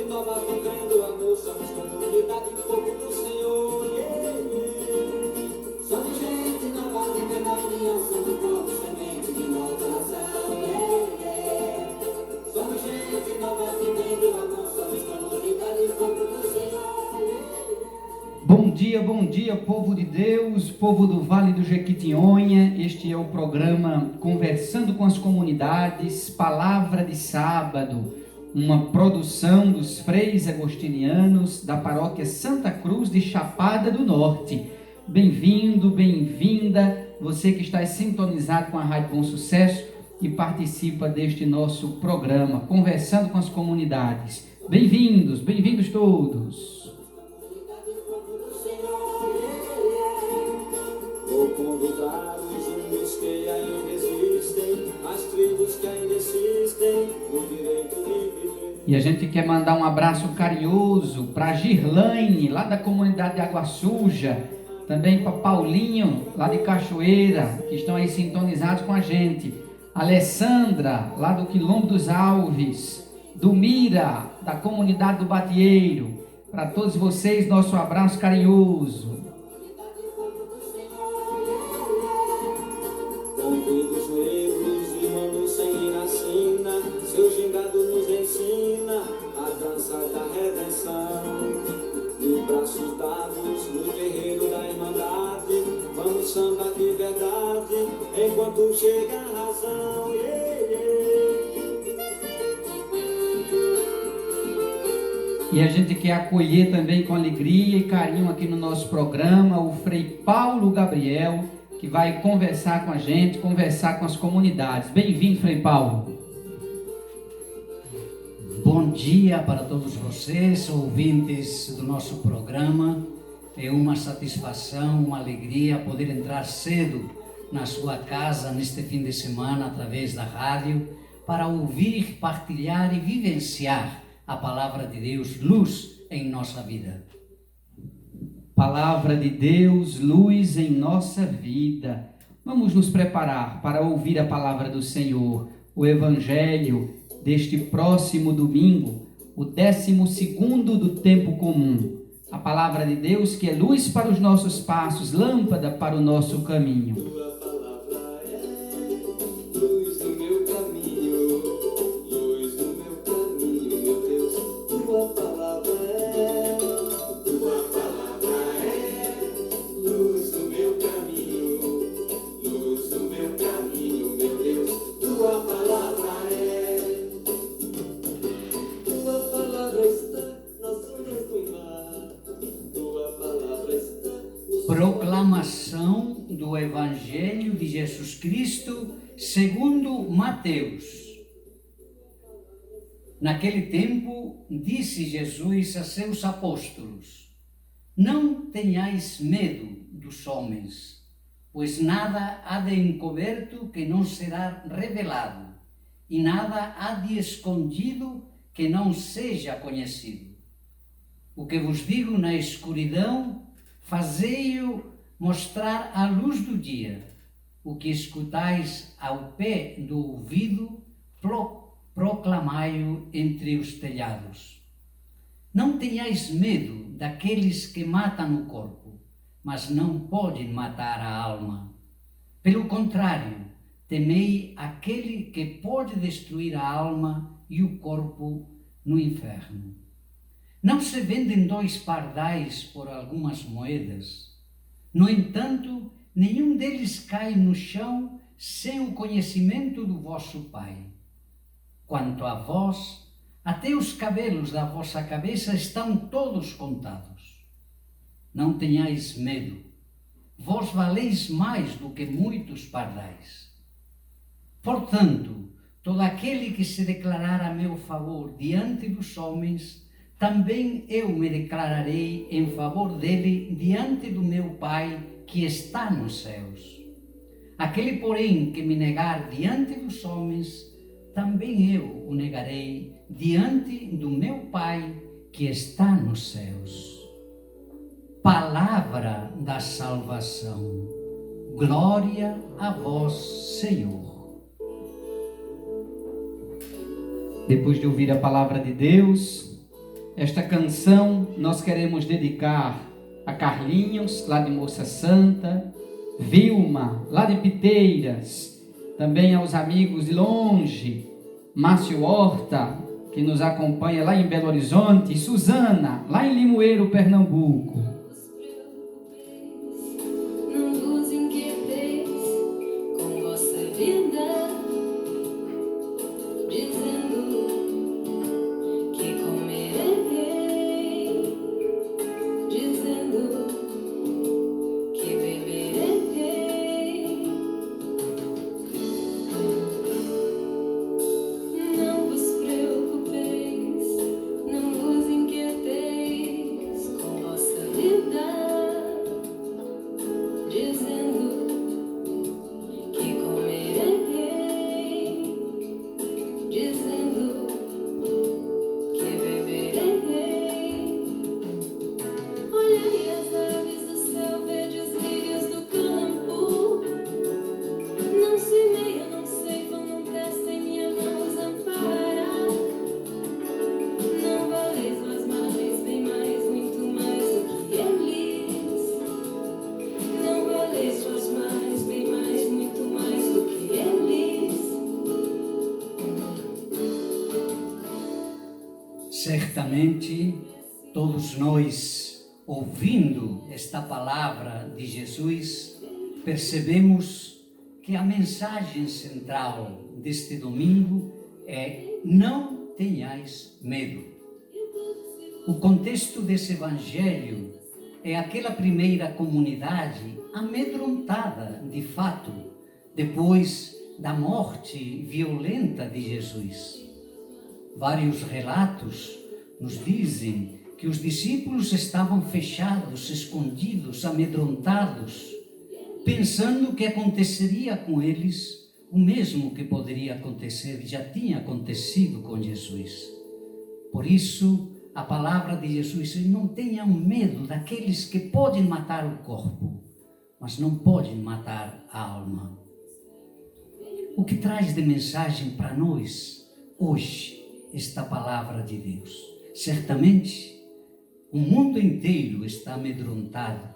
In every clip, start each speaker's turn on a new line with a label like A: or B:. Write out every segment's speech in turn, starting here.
A: nova vivendo amor, somos comunidade povo do Senhor. Somos gente nova vivendo a união, somos povo semente de nova nação. Somos gente nova vivendo amor, somos comunidade povo do Senhor.
B: Bom dia, povo de Deus, povo do Vale do Jequitinhonha. Este é o programa Conversando com as Comunidades, Palavra de Sábado, uma produção dos freis agostinianos da paróquia Santa Cruz de Chapada do Norte. Bem-vindo, bem-vinda, você que está sintonizado com a Rádio Bom Sucesso e participa deste nosso programa, Conversando com as Comunidades. Bem-vindos, bem-vindos todos.
A: Vou convidar os índios que ainda existem, as tribos que ainda existem, no direito de viver.
B: E a gente quer mandar um abraço carinhoso para Girlaine, lá da comunidade de Água Suja, também para Paulinho, lá de Cachoeira, que estão aí sintonizados com a gente. Alessandra, lá do Quilombo dos Alves, Dumira, da comunidade do Batieiro. Para todos vocês, nosso abraço carinhoso.
A: Convido os negros, irmãos sem iracina, seu gingado nos ensina a dança da redenção. De braços dados no terreiro da Irmandade, vamos samba de verdade, enquanto chega a razão.
B: E a gente quer acolher também com alegria e carinho aqui no nosso programa o Frei Paulo Gabriel, que vai conversar com a gente, conversar com as comunidades. Bem-vindo, Frei Paulo.
C: Bom dia para todos vocês, ouvintes do nosso programa. É uma satisfação, uma alegria poder entrar cedo na sua casa neste fim de semana através da rádio para ouvir, partilhar e vivenciar a palavra de Deus, luz em nossa vida.
B: Palavra de Deus, luz em nossa vida. Vamos nos preparar para ouvir a palavra do Senhor, o Evangelho deste próximo domingo, o 12º do tempo comum. A palavra de Deus que é luz para os nossos passos, lâmpada para o nosso caminho.
A: Tua palavra é luz no meu caminho, luz no meu caminho, meu Deus. Tua palavra é luz no meu caminho, luz no meu caminho, meu Deus. Tua palavra está nas ondas do mar, tua palavra está nos...
C: Proclamação do Evangelho de Jesus Cristo segundo Mateus. Naquele tempo, disse Jesus a seus apóstolos: não tenhais medo dos homens, pois nada há de encoberto que não será revelado, e nada há de escondido que não seja conhecido. O que vos digo na escuridão, fazei-o mostrar à luz do dia. O que escutais ao pé do ouvido, proclamai-o entre os telhados. Não tenhais medo daqueles que matam o corpo, mas não podem matar a alma. Pelo contrário, temei aquele que pode destruir a alma e o corpo no inferno. Não se vendem 2 pardais por algumas moedas? No entanto, nenhum deles cai no chão sem o conhecimento do vosso Pai. Quanto a vós, até os cabelos da vossa cabeça estão todos contados. Não tenhais medo, vós valeis mais do que muitos pardais. Portanto, todo aquele que se declarar a meu favor diante dos homens, também eu me declararei em favor dele diante do meu Pai que está nos céus. Aquele, porém, que me negar diante dos homens, também eu o negarei diante do meu Pai que está nos céus. Palavra da salvação. Glória a vós, Senhor.
B: Depois de ouvir a palavra de Deus, Esta canção nós queremos dedicar a Carlinhos, lá de Moça Santa, Vilma, lá de Piteiras, também aos amigos de longe, Márcio Horta, que nos acompanha lá em Belo Horizonte, e Suzana, lá em Limoeiro, Pernambuco.
D: Não vos inquieteis com vossa vida, dizendo que comerei, dizendo que beberei. Não vos preocupeis, não vos inquieteis com vossa vida, dizendo que comerei, dizendo que beberei. Olhai as aves do céu, vede os lírios do campo. Não semeiam, não ceifam, não testem, minha mão os ampara. Não valeis vós mais, bem mais, muito mais do que eles. Não valeis vós mais, bem mais, muito mais do que eles.
C: Certamente, todos nós, ouvindo esta palavra de Jesus, percebemos que a mensagem central deste domingo é: não tenhais medo. O contexto desse evangelho é aquela primeira comunidade amedrontada, de fato, depois da morte violenta de Jesus. Vários relatos nos dizem que os discípulos estavam fechados, escondidos, amedrontados, pensando que aconteceria com eles o mesmo que poderia acontecer, já tinha acontecido com Jesus. Por isso, a palavra de Jesus diz: não tenham medo daqueles que podem matar o corpo, mas não podem matar a alma. O que traz de mensagem para nós hoje esta palavra de Deus? Certamente, o mundo inteiro está amedrontado.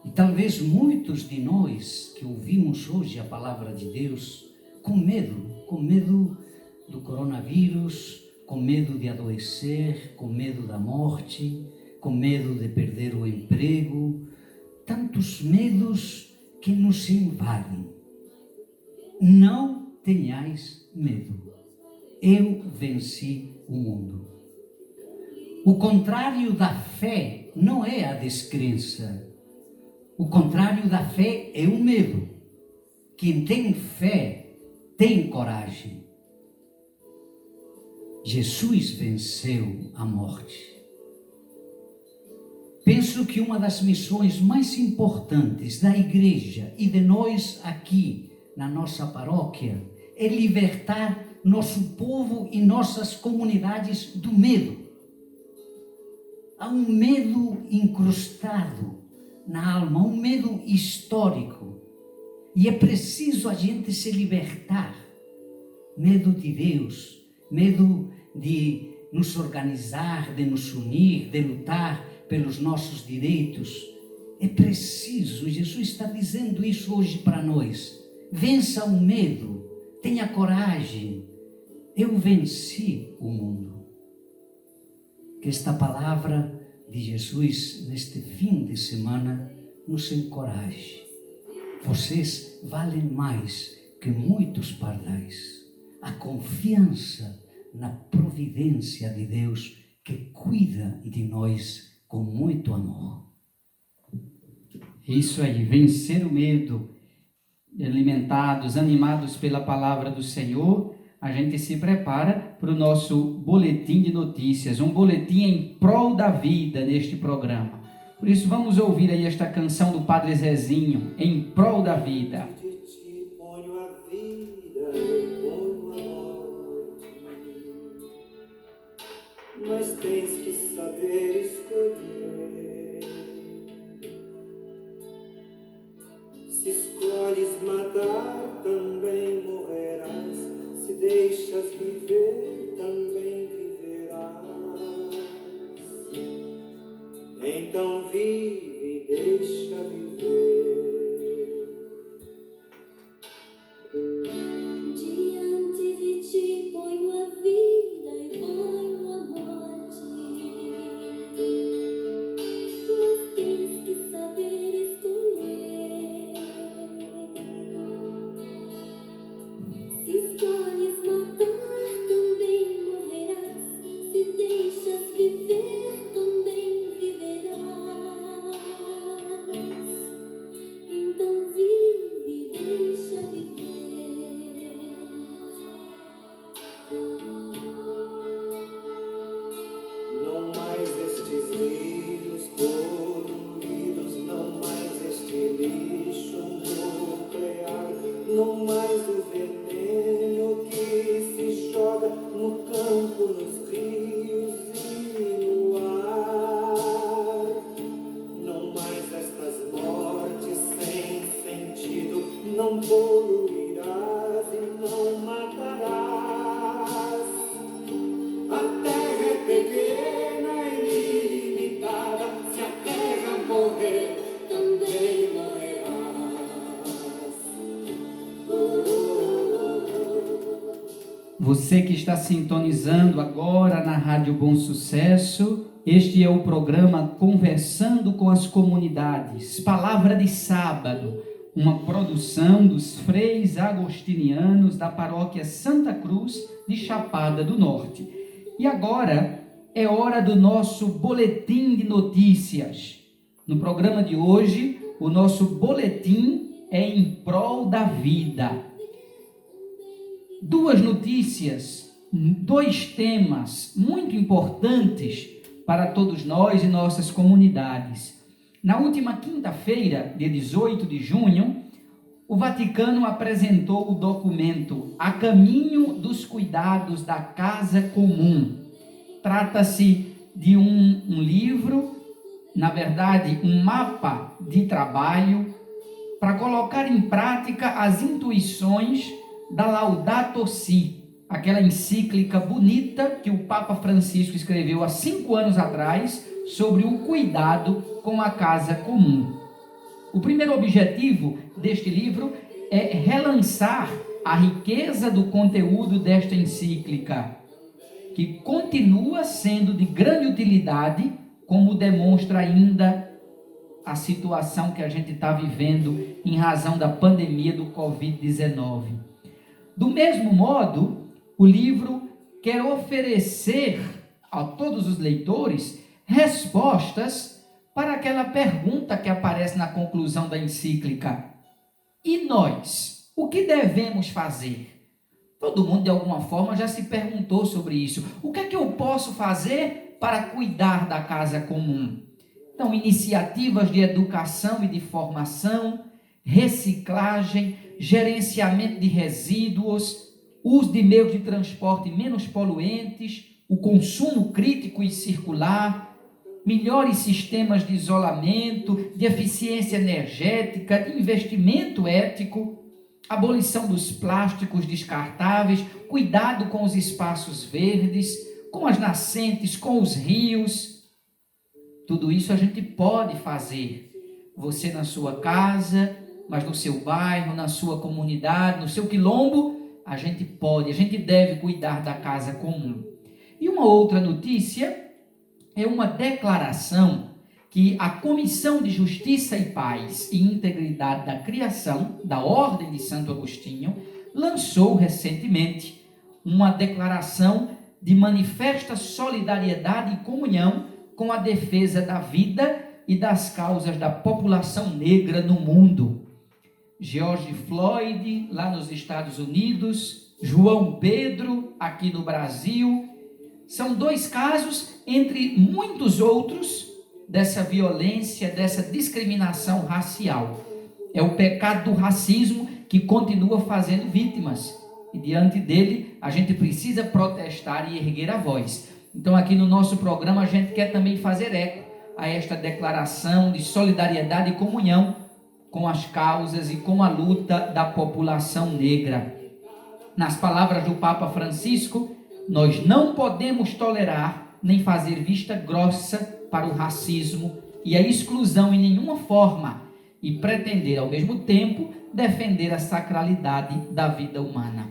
C: E talvez muitos de nós que ouvimos hoje a palavra de Deus com medo do coronavírus, com medo de adoecer, com medo da morte, com medo de perder o emprego, tantos medos que nos invadem. Não tenhais medo. Eu venci o mundo. O contrário da fé não é a descrença. O contrário da fé é o medo. Quem tem fé tem coragem. Jesus venceu a morte. Penso que uma das missões mais importantes da igreja e de nós aqui na nossa paróquia é libertar nosso povo e nossas comunidades do medo. Há um medo incrustado na alma, um medo histórico. E é preciso a gente se libertar. Medo de Deus, medo de nos organizar, de nos unir, de lutar pelos nossos direitos. É preciso, Jesus está dizendo isso hoje para nós. Vença o medo, tenha coragem. Eu venci o mundo. Que esta palavra de Jesus neste fim de semana nos encoraje. Vocês valem mais que muitos pardais. A confiança na providência de Deus que cuida de nós com muito amor.
B: Isso aí, vencer o medo, alimentados, animados pela palavra do Senhor, a gente se prepara para o nosso boletim de notícias, um boletim em prol da vida neste programa. Por isso vamos ouvir aí esta canção do Padre Zezinho, Em Prol da Vida.
A: De ti ponho a vida, ponho a morte, mas tens que saber escolher. Se escolhes matar, também morrerás. Se deixas viver, também viverás.
B: Você que está sintonizando agora na Rádio Bom Sucesso, este é o programa Conversando com as Comunidades, Palavra de Sábado, uma produção dos freis agostinianos da paróquia Santa Cruz de Chapada do Norte. E agora é hora do nosso boletim de notícias. No programa de hoje, o nosso boletim é em prol da vida. Duas notícias, dois temas muito importantes para todos nós e nossas comunidades. Na última quinta-feira, dia 18 de junho, o Vaticano apresentou o documento A Caminho dos Cuidados da Casa Comum. Trata-se de um livro, na verdade, um mapa de trabalho para colocar em prática as intuições da Laudato Si, aquela encíclica bonita que o Papa Francisco escreveu há 5 anos atrás sobre o cuidado com a casa comum. O primeiro objetivo deste livro é relançar a riqueza do conteúdo desta encíclica, que continua sendo de grande utilidade, como demonstra ainda a situação que a gente está vivendo em razão da pandemia do Covid-19. Do mesmo modo, o livro quer oferecer a todos os leitores respostas para aquela pergunta que aparece na conclusão da encíclica. E nós? O que devemos fazer? Todo mundo, de alguma forma, já se perguntou sobre isso. O que é que eu posso fazer para cuidar da casa comum? Então, iniciativas de educação e de formação, reciclagem, gerenciamento de resíduos, uso de meios de transporte menos poluentes, o consumo crítico e circular, melhores sistemas de isolamento, de eficiência energética, de investimento ético, abolição dos plásticos descartáveis, cuidado com os espaços verdes, com as nascentes, com os rios. Tudo isso a gente pode fazer. Você na sua casa, mas no seu bairro, na sua comunidade, no seu quilombo, a gente deve cuidar da casa comum. E uma outra notícia é uma declaração que a Comissão de Justiça e Paz e Integridade da Criação, da Ordem de Santo Agostinho, lançou recentemente uma declaração de manifesta solidariedade e comunhão com a defesa da vida e das causas da população negra no mundo. George Floyd, lá nos Estados Unidos, João Pedro, aqui no Brasil, são 2 casos, entre muitos outros, dessa violência, dessa discriminação racial. É o pecado do racismo que continua fazendo vítimas. E diante dele, a gente precisa protestar e erguer a voz. Então, aqui no nosso programa, a gente quer também fazer eco a esta declaração de solidariedade e comunhão com as causas e com a luta da população negra. Nas palavras do Papa Francisco, nós não podemos tolerar nem fazer vista grossa para o racismo e a exclusão em nenhuma forma e pretender, ao mesmo tempo, defender a sacralidade da vida humana.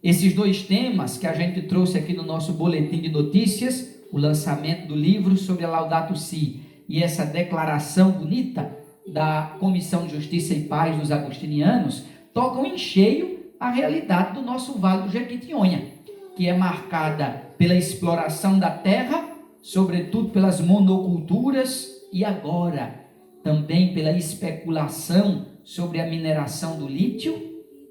B: Esses 2 temas que a gente trouxe aqui no nosso boletim de notícias, o lançamento do livro sobre a Laudato Si e essa declaração bonita da Comissão de Justiça e Paz dos Agostinianos, tocam em cheio a realidade do nosso Vale do Jequitinhonha, que é marcada pela exploração da terra, sobretudo pelas monoculturas e agora também pela especulação sobre a mineração do lítio,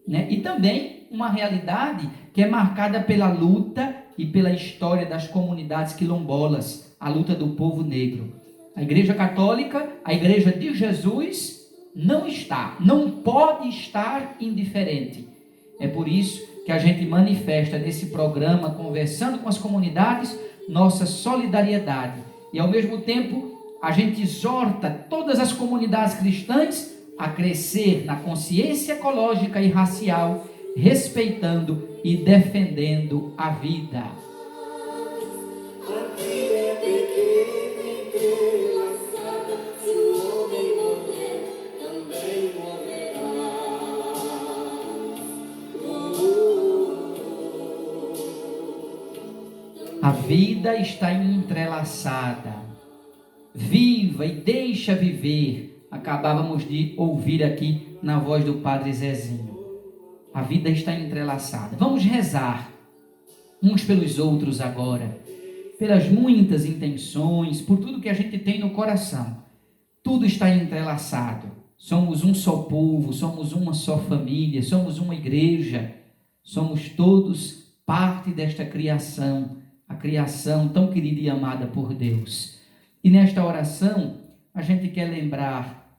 B: né? E também uma realidade que é marcada pela luta e pela história das comunidades quilombolas, a luta do povo negro. A Igreja Católica, a Igreja de Jesus, não pode estar indiferente. É por isso que a gente manifesta nesse programa, conversando com as comunidades, nossa solidariedade. E ao mesmo tempo, a gente exorta todas as comunidades cristãs a crescer na consciência ecológica e racial, respeitando e defendendo a vida. A vida está entrelaçada. Viva e deixa viver. Acabávamos de ouvir aqui na voz do Padre Zezinho. A vida está entrelaçada. Vamos rezar uns pelos outros agora, pelas muitas intenções, por tudo que a gente tem no coração. Tudo está entrelaçado. Somos um só povo, somos uma só família, somos uma igreja. Somos todos parte desta criação, a criação tão querida e amada por Deus. E nesta oração, a gente quer lembrar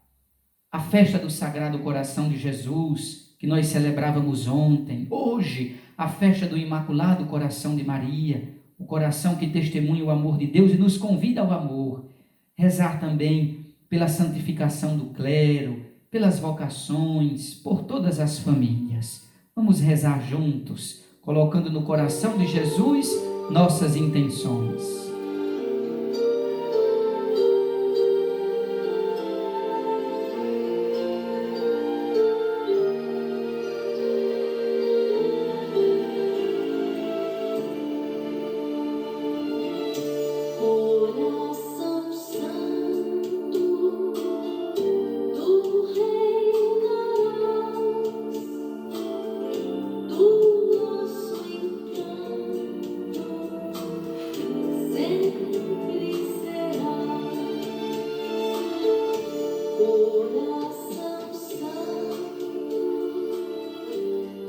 B: a festa do Sagrado Coração de Jesus, que nós celebrávamos ontem. Hoje, a festa do Imaculado Coração de Maria, o coração que testemunha o amor de Deus e nos convida ao amor. Rezar também pela santificação do clero, pelas vocações, por todas as famílias. Vamos rezar juntos, colocando no coração de Jesus nossas intenções.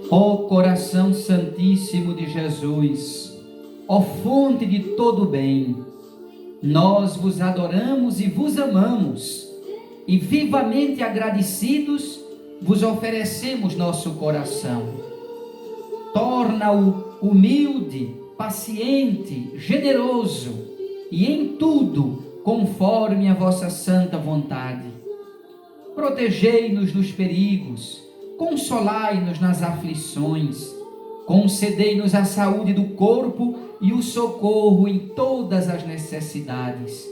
B: Ó coração santíssimo de Jesus, ó fonte de todo bem, nós vos adoramos e vos amamos, e vivamente agradecidos vos oferecemos nosso coração. Torna-o humilde, paciente, generoso, e em tudo conforme a vossa santa vontade. Protegei-nos dos perigos, consolai-nos nas aflições, concedei-nos a saúde do corpo e o socorro em todas as necessidades.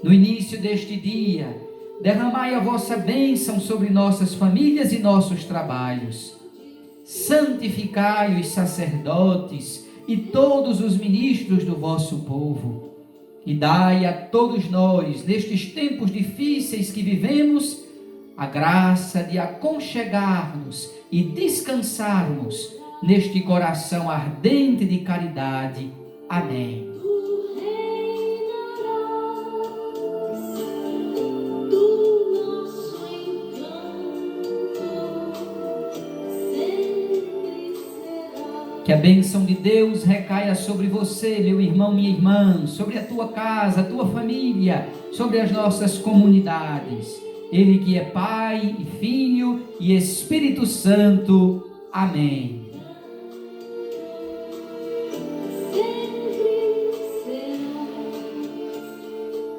B: No início deste dia, derramai a vossa bênção sobre nossas famílias e nossos trabalhos. Santificai os sacerdotes e todos os ministros do vosso povo. E dai a todos nós, nestes tempos difíceis que vivemos, a graça de aconchegar-nos e descansarmos neste coração ardente de caridade. Amém. Que a bênção de Deus recaia sobre você, meu irmão, minha irmã, sobre a tua casa, a tua família, sobre as nossas comunidades. Ele que é Pai e Filho e Espírito Santo. Amém.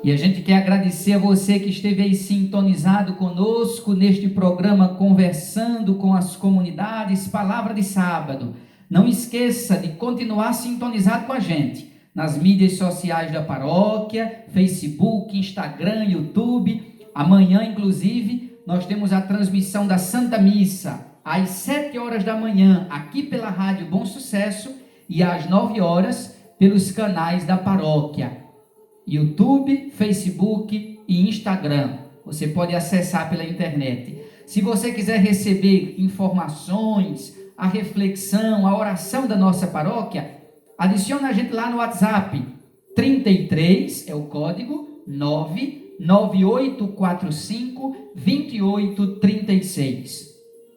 B: E a gente quer agradecer a você que esteve aí sintonizado conosco neste programa Conversando com as Comunidades, Palavra de Sábado. Não esqueça de continuar sintonizado com a gente nas mídias sociais da paróquia, Facebook, Instagram, YouTube. Amanhã, inclusive, nós temos a transmissão da Santa Missa às 7 horas da manhã, aqui pela Rádio Bom Sucesso, e às 9 horas pelos canais da paróquia, YouTube, Facebook e Instagram. Você pode acessar pela internet. Se você quiser receber informações, a reflexão, a oração da nossa paróquia, adicione a gente lá no WhatsApp. 33 é o código 99845-2836.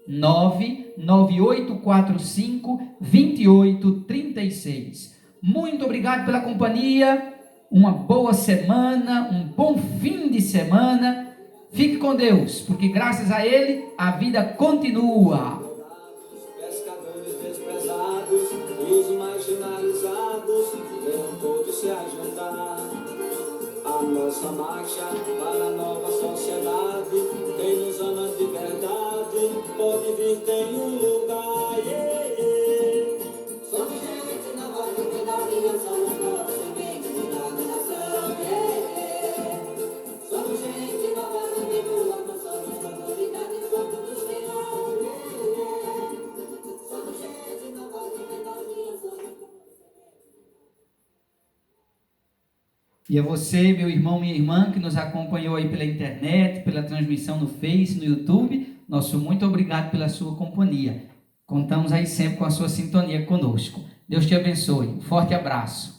B: 99845-2836. Muito obrigado pela companhia. Uma boa semana, um bom fim de semana. Fique com Deus, porque graças a Ele a vida continua.
A: Pescadores desprezados e os marginalizados venham todos se ajuntar. A nossa marcha para a nova sociedade. Quem nos ama de verdade pode vir, tem um lugar. Somos gente nova, vida da minha, somos todos sementes de nova nação. Somos gente nova, vida do amor, somos comunidade, somos dos Somos gente nova, vida da minha, somos
B: E a você, meu irmão, minha irmã, que nos acompanhou aí pela internet, pela transmissão no Face, no YouTube, nosso muito obrigado pela sua companhia. Contamos aí sempre com a sua sintonia conosco. Deus te abençoe. Um forte abraço.